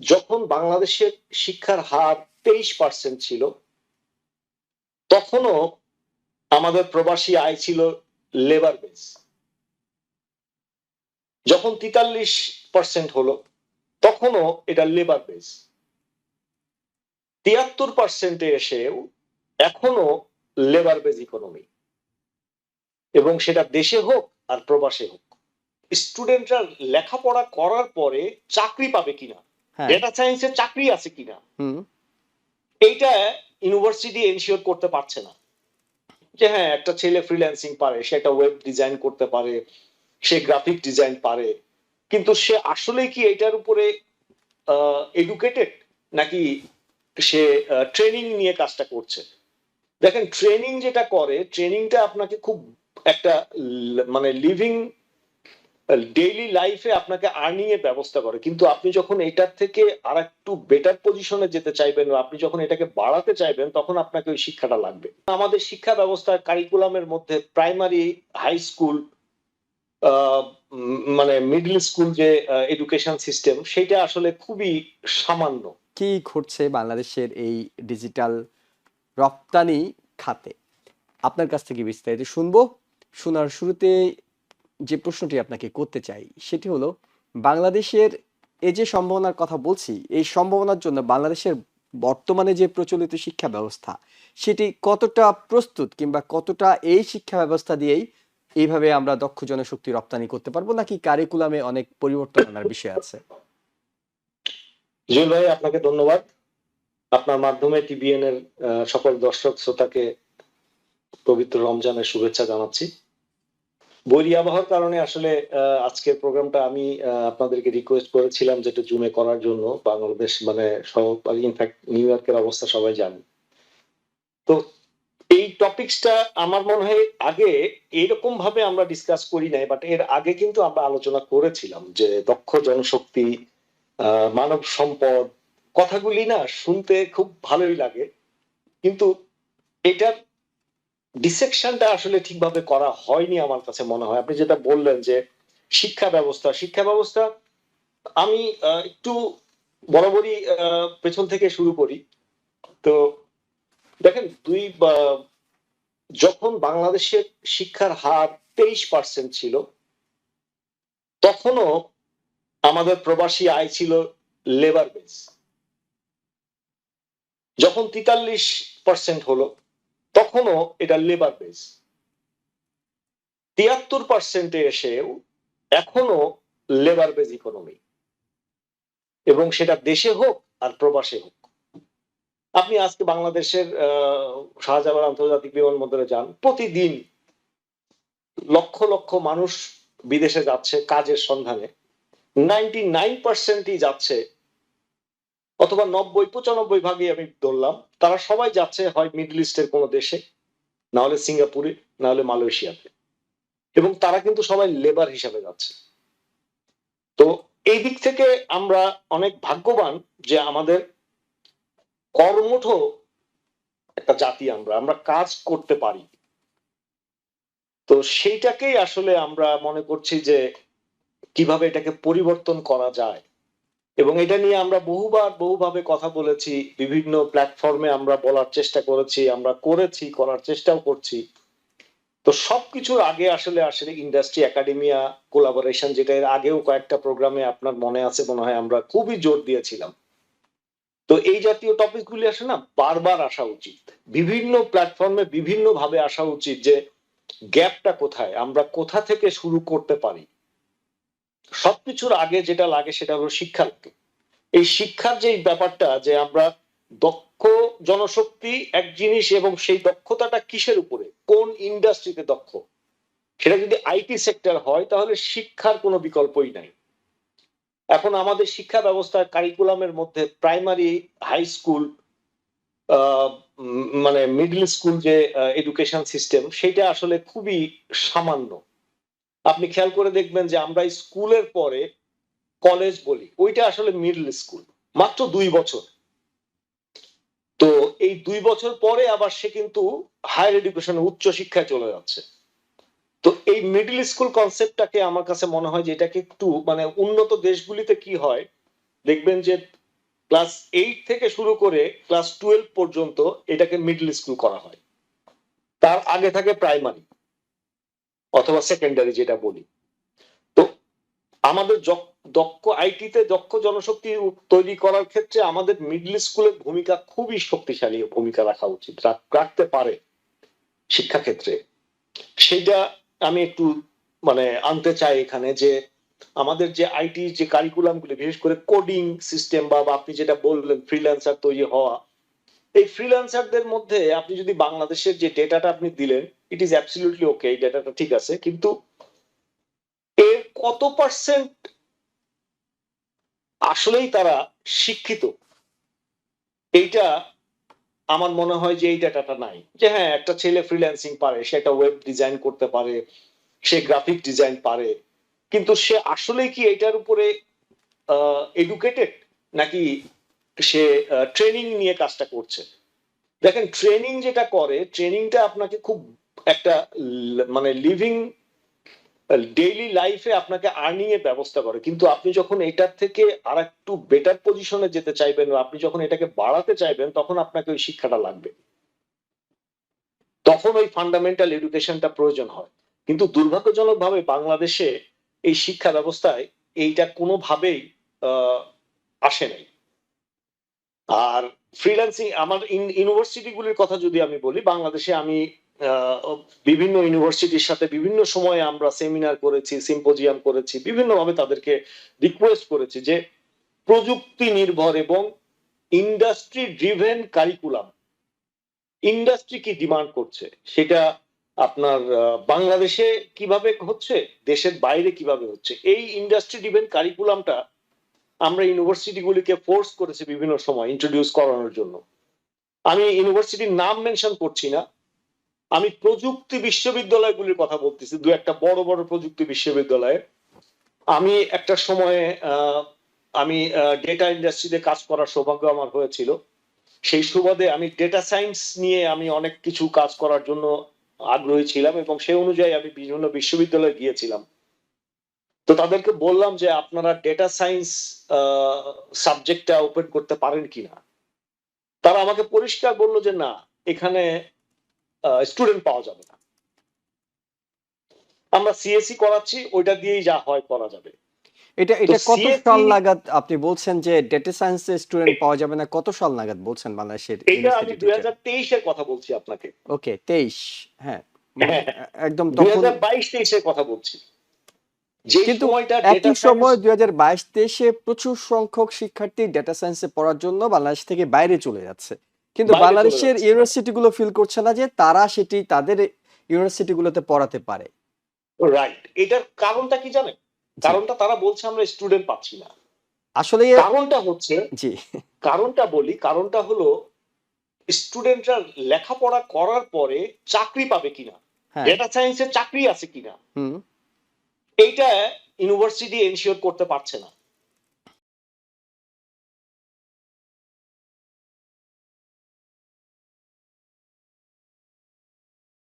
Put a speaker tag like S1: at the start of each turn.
S1: যখন বাংলাদেশের শিক্ষার হার 23% ছিল, তখনও আমাদের প্রবাসী আয় ছিল লেবার বেস। যখন 43% হলো, তখনও এটা লেবার বেস। 73% এসেও এখনো লেবার বেস ইকোনমি, এবং সেটা দেশে হোক আর প্রবাসে হোক। স্টুডেন্টরা লেখাপড়া করার পরে চাকরি পাবে কিনা, ডেটা সায়েন্সের চাকরি আছে কিনা, এইটা ইউনিভার্সিটি এনশিওর করতে পারছে না। যে হ্যাঁ, একটা ছেলে ফ্রিল্যান্সিং পারে, সে একটা ওয়েব ডিজাইন করতে পারে, সে গ্রাফিক ডিজাইন পারে, কিন্তু সে আসলে কি এটার উপরে এডুকেটেড, নাকি সে ট্রেনিং নিয়ে কাজটা করছে। দেখেন, ট্রেনিং যেটা করে, ট্রেনিংটা আপনাকে খুব একটা মানে লিভিং ডেইলি লাইফে আপনাকে আর্নিং এর ব্যবস্থা করে, কিন্তু আপনি যখন এটার থেকে আর একটু বেটার পজিশনে যেতে চাইবেন, আপনি যখন এটাকে বাড়াতে চাইবেন, তখন আপনাকে ওই শিক্ষাটা লাগবে। আমাদের শিক্ষা ব্যবস্থার কারিকুলামের মধ্যে প্রাইমারি, হাই স্কুল, মানে মিডল স্কুল যে এডুকেশন সিস্টেম, সেটা আসলে খুবই সামান্য।
S2: কি ঘটছে বাংলাদেশের এই ডিজিটাল রপ্তানি খাতে, আপনার কাছ থেকে বিস্তারিত শুনবো। শোনার শুরুতে যে প্রশ্নটি আপনাকে করতে চাই সেটি হলো, বাংলাদেশের এই যে সম্ভাবনার কথা বলছি, এই সম্ভাবনার জন্য বাংলাদেশের বর্তমানে যে প্রচলিত শিক্ষা ব্যবস্থা সেটি কতটা প্রস্তুত, কিংবা কতটা এই শিক্ষা ব্যবস্থা দিয়েই এইভাবে আমরা দক্ষ জনশক্তি রপ্তানি করতে পারবো, নাকি কারিকুলামে অনেক পরিবর্তন আনার বিষয় আছে?
S1: জুয়েল ভাই, আপনাকে ধন্যবাদ। আপনার মাধ্যমে টিবিএন এর সকল দর্শক শ্রোতাকে পবিত্র রমজানের শুভেচ্ছা জানাচ্ছি। বৈরী আবহাওয়ার কারণে আসলে আজকের প্রোগ্রামটা আমি আপনাদেরকে রিকোয়েস্ট করেছিলাম যেটা জুমে করার জন্য। বাংলাদেশ মানে ইনফ্যাক্ট নিউ ইয়র্কের অবস্থা সবাই জানে। তো এই টপিকসটা আমার মনে হয় আগে এরকম ভাবে আমরা ডিসকাস করি নাই, বাট এর আগে কিন্তু আমরা আলোচনা করেছিলাম যে দক্ষ জনশক্তি, মানব সম্পদ, কথাগুলি না শুনতে খুব ভালোই লাগে, কিন্তু এটার ডিসেকশনটা আসলে ঠিকভাবে করা হয়নি আমার কাছে মনে হয়। আপনি যেটা বললেন যে শিক্ষা ব্যবস্থা, আমি একটু বরাবরই পেছন থেকে শুরু করি। তো দেখেন, যখন বাংলাদেশের শিক্ষার হার 23% ছিল, তখনও আমাদের প্রবাসী আয় ছিল লেবার বেস। যখন 43% হলো, তখনও এটা লেবার বেস। 73% এসেও এখনো লেবার বেস ইকোনমি, এবং সেটা দেশে হোক আর প্রবাসে হোক। আপনি আজকে বাংলাদেশের শাহজালাল আন্তর্জাতিক বিমানবন্দরে যান, প্রতিদিন লক্ষ লক্ষ মানুষ বিদেশে যাচ্ছে কাজের সন্ধানে। 99%ই যাচ্ছে, অথবা 90-95 আমি ধরলাম, তারা সবাই যাচ্ছে হয় মিডল ইস্টের কোনো দেশে, না হলে সিঙ্গাপুরে, না হলে মালয়েশিয়াতে, এবং তারা কিন্তু সবাই লেবার হিসাবে যাচ্ছে। তো এই দিক থেকে আমরা অনেক ভাগ্যবান যে আমাদের কর্মঠ একটা জাতি, আমরা কাজ করতে পারি। তো সেইটাকেই আসলে আমরা মনে করছি যে কিভাবে এটাকে পরিবর্তন করা যায়, এবং এটা নিয়ে আমরা বহুভাবে কথা বলেছি, বিভিন্ন প্ল্যাটফর্মে আমরা বলার চেষ্টা করেছি, আমরা করার চেষ্টাও করছি। তো সবকিছুর আগে আসলে ইন্ডাস্ট্রি একাডেমিয়া কোলাবোরেশন, যেটা এর আগেও কয়েকটা প্রোগ্রামে আপনার মনে আছে মনে হয় আমরা খুবই জোর দিয়েছিলাম। তো এই জাতীয় টপিকগুলি আসলে না বারবার আসা উচিত, বিভিন্ন প্ল্যাটফর্মে বিভিন্ন ভাবে আসা উচিত, যে গ্যাপটা কোথায়, আমরা কোথা থেকে শুরু করতে পারি। সবকিছুর আগে যেটা লাগে সেটা হলো শিক্ষা লাগে। এই শিক্ষার যে ব্যাপারটা, যে আমরা দক্ষ জনশক্তি এক জিনিস, এবং সেই দক্ষতাটা কিসের উপরে, কোন ইন্ডাস্ট্রিতে দক্ষ, সেটা যদি আইটি সেক্টর হয়, তাহলে শিক্ষার কোনো বিকল্পই নাই। এখন আমাদের শিক্ষা ব্যবস্থার কারিকুলামের মধ্যে প্রাইমারি, হাই স্কুল, মানে মিডল স্কুল যে এডুকেশন সিস্টেম, সেটা আসলে খুবই সামান্য। আপনি খেয়াল করে দেখবেন যে আমরা স্কুলের পরে কলেজ বলি, ওইটা আসলে মিডল স্কুল, মাত্র 2 বছর। তো এই 2 বছর পরে আবার সে কিন্তু হায়ার এডুকেশন, উচ্চ শিক্ষায় চলে যাচ্ছে। তো এই মিডল স্কুল কনসেপ্টটাকে আমার কাছে মনে হয় যে এটাকে একটু, মানে উন্নত দেশগুলিতে কি হয় দেখবেন যে ক্লাস 8 থেকে শুরু করে ক্লাস 12 পর্যন্ত এটাকে মিডল স্কুল করা হয়। তার আগে থাকে প্রাইমারি অথবা সেকেন্ডারি যেটা বলি। তো আমাদের দক্ষ আইটিতে দক্ষ জনশক্তি তৈরি করার ক্ষেত্রে আমাদের মিডল স্কুলের ভূমিকা খুবই শক্তিশালী ভূমিকা রাখা উচিত, রাখতে পারে শিক্ষাক্ষেত্রে। সেটা আমি একটু মানে আনতে চাই এখানে, যে আমাদের যে আইটি যে কারিকুলাম গুলি, বিশেষ করে কোডিং সিস্টেম বা আপনি যেটা বললেন ফ্রিল্যান্সার তৈরি হওয়া, এই ফ্রিল্যান্সারদের মধ্যে আপনি যদি বাংলাদেশের যে ডেটাটা আপনি দিলেন, ইট ইজ অ্যাবসলিউটলি ওকে, এই ডেটাটা ঠিক আছে, কিন্তু এর কত পার্সেন্ট আসলেই তারা শিক্ষিত, এইটা আমার মনে হয় যে এই ডাটাটা নাই। যে হ্যাঁ, একটা ছেলে ফ্রিল্যান্সিং পারে, সে একটা ওয়েব ডিজাইন করতে পারে, সে গ্রাফিক ডিজাইন পারে, কিন্তু সে আসলে কি এটার উপরে এডুকেটেড, নাকি সে ট্রেনিং নিয়ে কাজটা করছে। দেখেন, ট্রেনিং যেটা করে, ট্রেনিংটা আপনাকে খুব একটা মানে লিভিং ডেইলি লাইফে আপনাকে আর্নিং এর ব্যবস্থা করে, কিন্তু আপনি যখন এটার থেকে আর একটু বেটার পজিশনে যেতে চাইবেন, আপনি যখন এটাকে বাড়াতে চাইবেন, তখন আপনাকে ওই শিক্ষাটা লাগবে, তখন ওই ফান্ডামেন্টাল এডুকেশনটা প্রয়োজন হয়। কিন্তু দুর্ভাগ্যজনক ভাবে বাংলাদেশে এই শিক্ষা ব্যবস্থায় এইটা কোনোভাবেই আসে নাই। আর ফ্রিল্যান্সিং, আমার ইউনিভার্সিটি গুলির কথা যদি আমি বলি, বাংলাদেশে আমি বিভিন্ন ইউনিভার্সিটির সাথে বিভিন্ন সময়ে আমরা সেমিনার করেছি, সিম্পোজিয়াম করেছি, বিভিন্নভাবে তাদেরকে রিকোয়েস্ট করেছি যে প্রযুক্তি নির্ভর এবং ইন্ডাস্ট্রি ড্রিভেন কারিকুলাম, ইন্ডাস্ট্রি কি ডিমান্ড করছে সেটা আপনার বাংলাদেশে কিভাবে হচ্ছে, দেশের বাইরে কিভাবে হচ্ছে, এই ইন্ডাস্ট্রি ড্রিভেন কারিকুলামটা আমরা ইউনিভার্সিটি গুলিকে ফোর্স করেছি বিভিন্ন সময় ইন্ট্রোডিউস করানোর জন্য। আমি ইউনিভার্সিটির নাম মেনশন করছি না, আমি প্রযুক্তি বিশ্ববিদ্যালয়গুলির কথা বলতেছি, দু একটা বড় বড় প্রযুক্তি বিশ্ববিদ্যালয়ে আমি একটা সময়ে আমি ডেটা ইন্ডাস্ট্রিতে কাজ করার সৌভাগ্য আমার হয়েছিল। সেই সুবাদে আমি ডেটা সায়েন্স নিয়ে আমি অনেক কিছু কাজ করার জন্য আগ্রহী ছিলাম, এবং সেই অনুযায়ী আমি বিভিন্ন বিশ্ববিদ্যালয়ে গিয়েছিলাম। তো তাদেরকে বললাম যে আপনারা ডেটা সায়েন্স সাবজেক্টটা ওপেন করতে পারেন কিনা। তারা আমাকে পরিষ্কার বললো যে না, এখানে স্টুডেন্ট পাওয়া যাবে না, আমরা সিএসসি করাচ্ছি, ওইটা দিয়েই যা হয় করা যাবে।
S2: এটা
S1: তো
S2: এটা কত সাল
S1: সিএসসি,
S2: নাগাদ আপনি বলছেন যে ডেটা সায়েন্সের স্টুডেন্ট পাওয়া যাবে না, কত সাল নাগাদ বলছেন বাংলাদেশের
S1: এটা আমি
S2: ইউনিভার্সিটি টিচার?
S1: 2023 এর কথা বলছি আপনাকে।
S2: ওকে, 23। হ্যাঁ,
S1: হ্যাঁ,
S2: একদম তখন।
S1: 2022-23 এর কথা বলছি, যে
S2: কিন্তু
S1: সময়টা ডেটা
S2: একই
S1: সায়েন্স।
S2: সময় 2022-23-এ প্রচুর সংখ্যক শিক্ষার্থী ডেটা সায়েন্সে পড়ার জন্য বাংলাদেশ থেকে বাইরে চলে যাচ্ছে, কিন্তু
S1: বাইরে চলে
S2: বাংলাদেশের
S1: যাচ্ছে।
S2: ইউনিভার্সিটিগুলো ফিল করছে না যে তারা সেটি তাদের ইউনিভার্সিটিগুলোতে পড়াতে পারে।
S1: রাইট, এটার কারণটা কি জানেন?
S2: জি,
S1: কারণটা তারা বলছে আমরা স্টুডেন্ট পাচ্ছি না।
S2: আসলে
S1: কারণটা হচ্ছে,
S2: জি,
S1: কারণটা বলি, কারণটা হলো স্টুডেন্টরা লেখাপড়া করার পরে চাকরি পাবে কিনা,
S2: হ্যাঁ,
S1: ডেটা সায়েন্সের চাকরি আছে কিনা,
S2: হুম,
S1: এইটা ইউনিভার্সিটি এনশিওর করতে পারছে না।